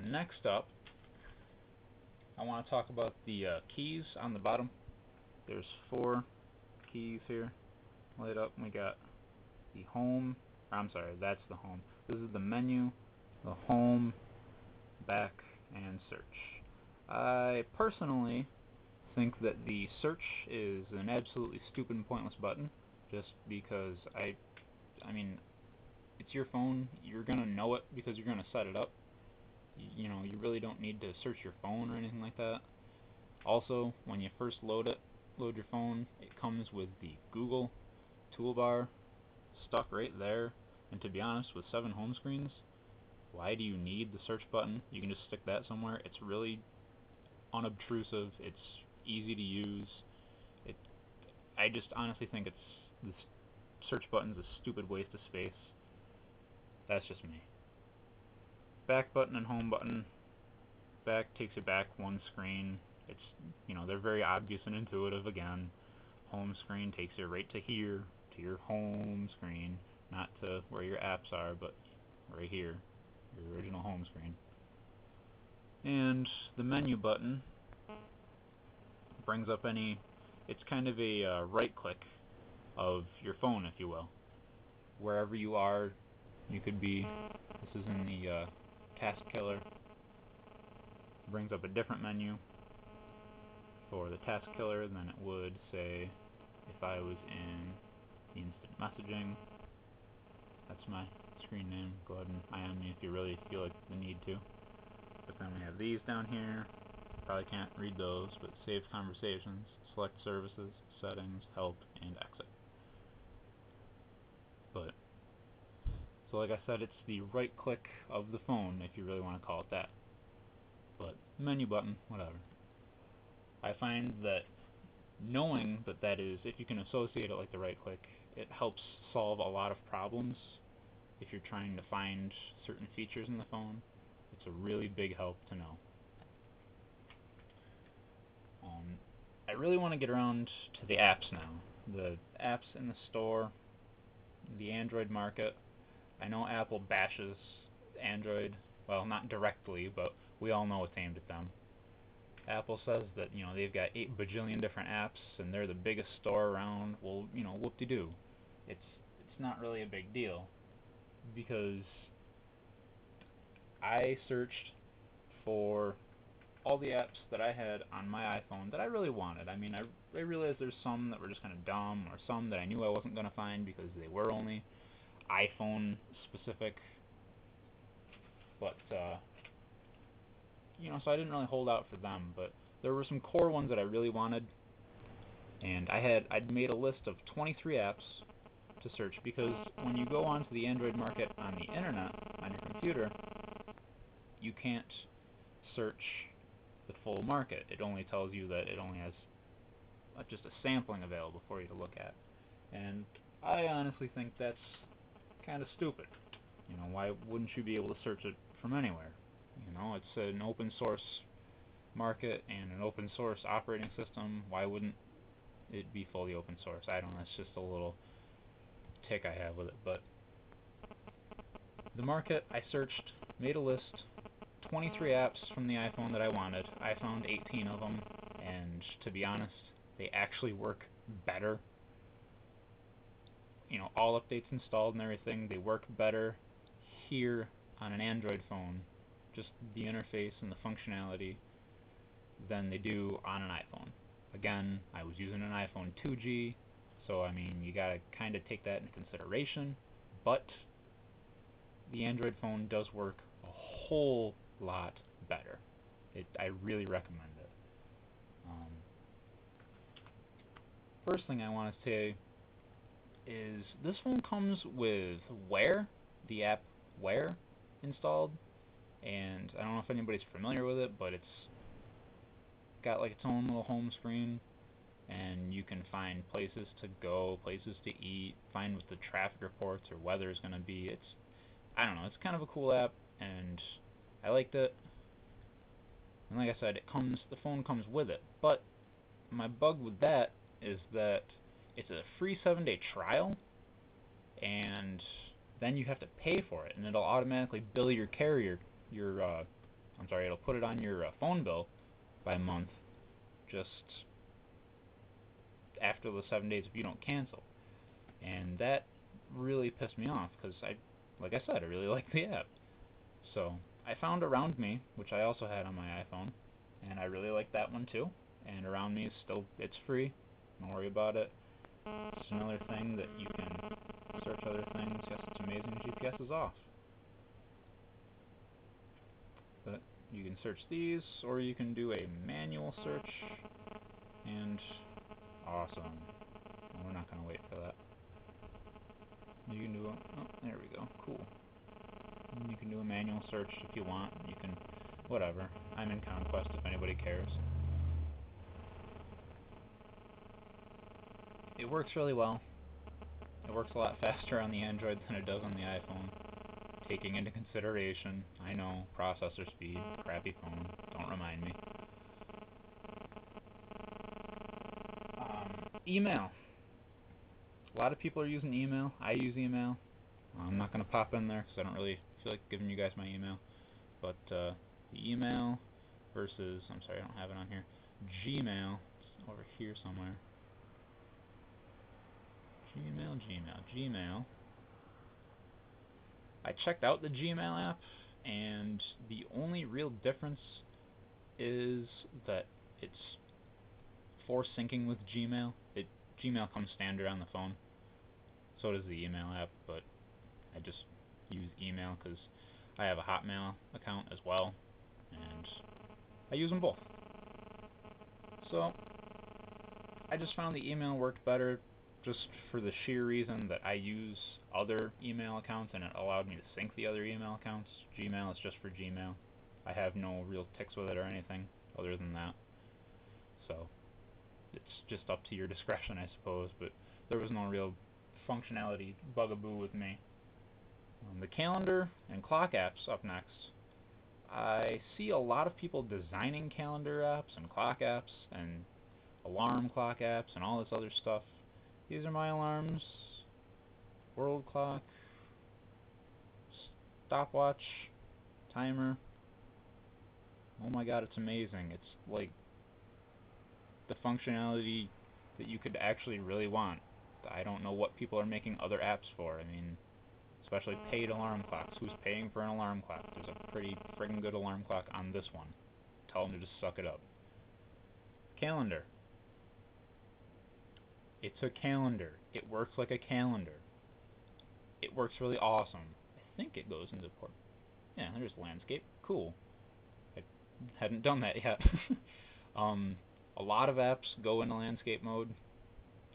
next up, I want to talk about the keys on the bottom. There's 4 keys here laid up. We got the home. I'm sorry, that's the home. This is the menu, the home, back, and search. I personally think that the search is an absolutely stupid and pointless button, just because I mean, it's your phone. You're gonna know it because you're gonna set it up. You know, you really don't need to search your phone or anything like that. Also, when you first load your phone, it comes with the Google toolbar stuck right there. And to be honest, with 7 home screens, why do you need the search button? You can just stick that somewhere. It's really unobtrusive. It's easy to use. I just honestly think this search button's a stupid waste of space. That's just me. Back button and home button. Back takes you back 1 screen. It's, they're very obvious and intuitive again. Home screen takes you right to here, to your home screen, not to where your apps are, but right here, your original home screen. And the menu button brings up it's kind of a right click of your phone, if you will. Wherever you are, you could be. This is in the task killer. Brings up a different menu for the task killer than it would, say, if I was in the instant messaging. That's my screen name. Go ahead and IM me if you really feel like the need to. But then we have these down here. Probably can't read those, but save conversations, select services, settings, help, and exit. So like I said, it's the right click of the phone, if you really want to call it that. But menu button, whatever. I find that knowing that is, if you can associate it like the right click, it helps solve a lot of problems. If you're trying to find certain features in the phone, it's a really big help to know. I really want to get around to the apps now. The apps in the store, the Android market. I know Apple bashes Android, well, not directly, but we all know it's aimed at them. Apple says that, they've got 8 bajillion different apps and they're the biggest store around. Well, whoop-de-doo. It's not really a big deal, because I searched for all the apps that I had on my iPhone that I really wanted. I mean, I realized there's some that were just kind of dumb, or some that I knew I wasn't going to find because they were only iPhone specific. But, so I didn't really hold out for them. But there were some core ones that I really wanted. And I'd made a list of 23 apps to search, because when you go onto the Android market on the internet, on your computer, you can't search the full market. It only tells you that it only has just a sampling available for you to look at. And I honestly think that's kind of stupid. Why wouldn't you be able to search it from anywhere? It's an open source market and an open source operating system. Why wouldn't it be fully open source? I don't know, it's just a little tick I have with it. But the market, I searched, made a list, 23 apps from the iPhone that I wanted. I found 18 of them, and to be honest, they actually work better. All updates installed and everything, they work better here on an Android phone, just the interface and the functionality, than they do on an iPhone. Again, I was using an iPhone 2G, so you gotta kind of take that into consideration, but the Android phone does work a whole lot better. I really recommend it. First thing I want to say is this phone comes with Wear, the app Wear, installed, and I don't know if anybody's familiar with it, but it's got like its own little home screen, and you can find places to go, places to eat, find what the traffic reports or weather is going to be. I don't know, it's kind of a cool app, and I liked it. And like I said, the phone comes with it. But my bug with that is that it's a free 7-day trial, and then you have to pay for it, and it'll automatically bill your carrier, your it'll put it on your phone bill by month just after the 7 days if you don't cancel. And that really pissed me off because like I said, I really like the app. So I found Around Me, which I also had on my iPhone, and I really like that one too. And Around Me is it's free. Don't worry about it. It's another thing that you can search other things. Yes, it's amazing. GPS is off. But you can search these, or you can do a manual search, and awesome. Well, we're not going to wait for that. You can do there we go. Cool. You can do a manual search if you want. You can, whatever. I'm in Conquest if anybody cares. It works really well. It works a lot faster on the Android than it does on the iPhone. Taking into consideration, I know, processor speed, crappy phone, don't remind me. Email. A lot of people are using email. I use email. I'm not going to pop in there because I don't really feel like giving you guys my email. But the email versus, I'm sorry, I don't have it on here. Gmail, it's over here somewhere. Gmail. I checked out the Gmail app, and the only real difference is that it's for syncing with Gmail. Gmail comes standard on the phone. So does the email app, but I just use email because I have a Hotmail account as well, and I use them both. So I just found the email worked better just for the sheer reason that I use other email accounts and it allowed me to sync the other email accounts. Gmail is just for Gmail. I have no real tics with it or anything other than that. So it's just up to your discretion, I suppose, but there was no real functionality bugaboo with me. The calendar and clock apps up next. I see a lot of people designing calendar apps and clock apps and alarm clock apps and all this other stuff. These are my alarms. World clock. Stopwatch. Timer. Oh my god, it's amazing. It's like the functionality that you could actually really want. I don't know what people are making other apps for. I mean, especially paid alarm clocks. Who's paying for an alarm clock? There's a pretty friggin' good alarm clock on this one. Tell them to just suck it up. Calendar. It's a calendar. It works like a calendar. It works really awesome. I think it goes into port. Yeah, there's landscape. Cool. I hadn't done that yet. A lot of apps go into landscape mode.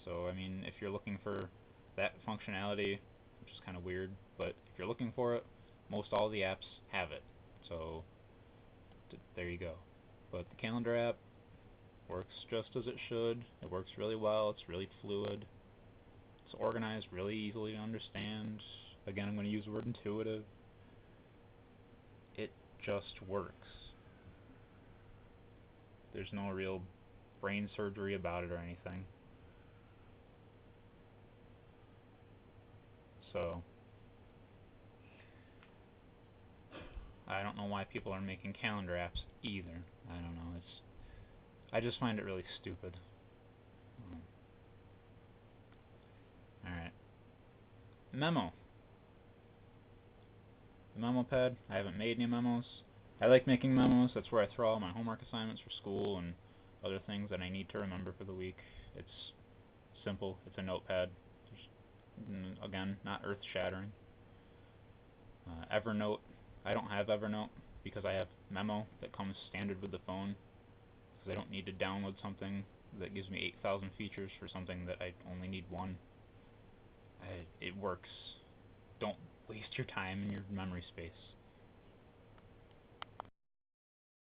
So, I mean, if you're looking for that functionality, which is kind of weird, but if you're looking for it, most all the apps have it. So, there you go. But the calendar app works just as it should. It works really well. It's really fluid. It's organized really easily to understand. Again, I'm going to use the word intuitive. It just works. There's no real brain surgery about it or anything. So, I don't know why people are making calendar apps either. I don't know. I just find it really stupid. Alright. Memo. The memo pad. I haven't made any memos. I like making memos. That's where I throw all my homework assignments for school and other things that I need to remember for the week. It's simple. It's a notepad. Again, not earth-shattering. Evernote. I don't have Evernote because I have Memo that comes standard with the phone. Because I don't need to download something that gives me 8,000 features for something that I only need one. It works. Don't waste your time and your memory space.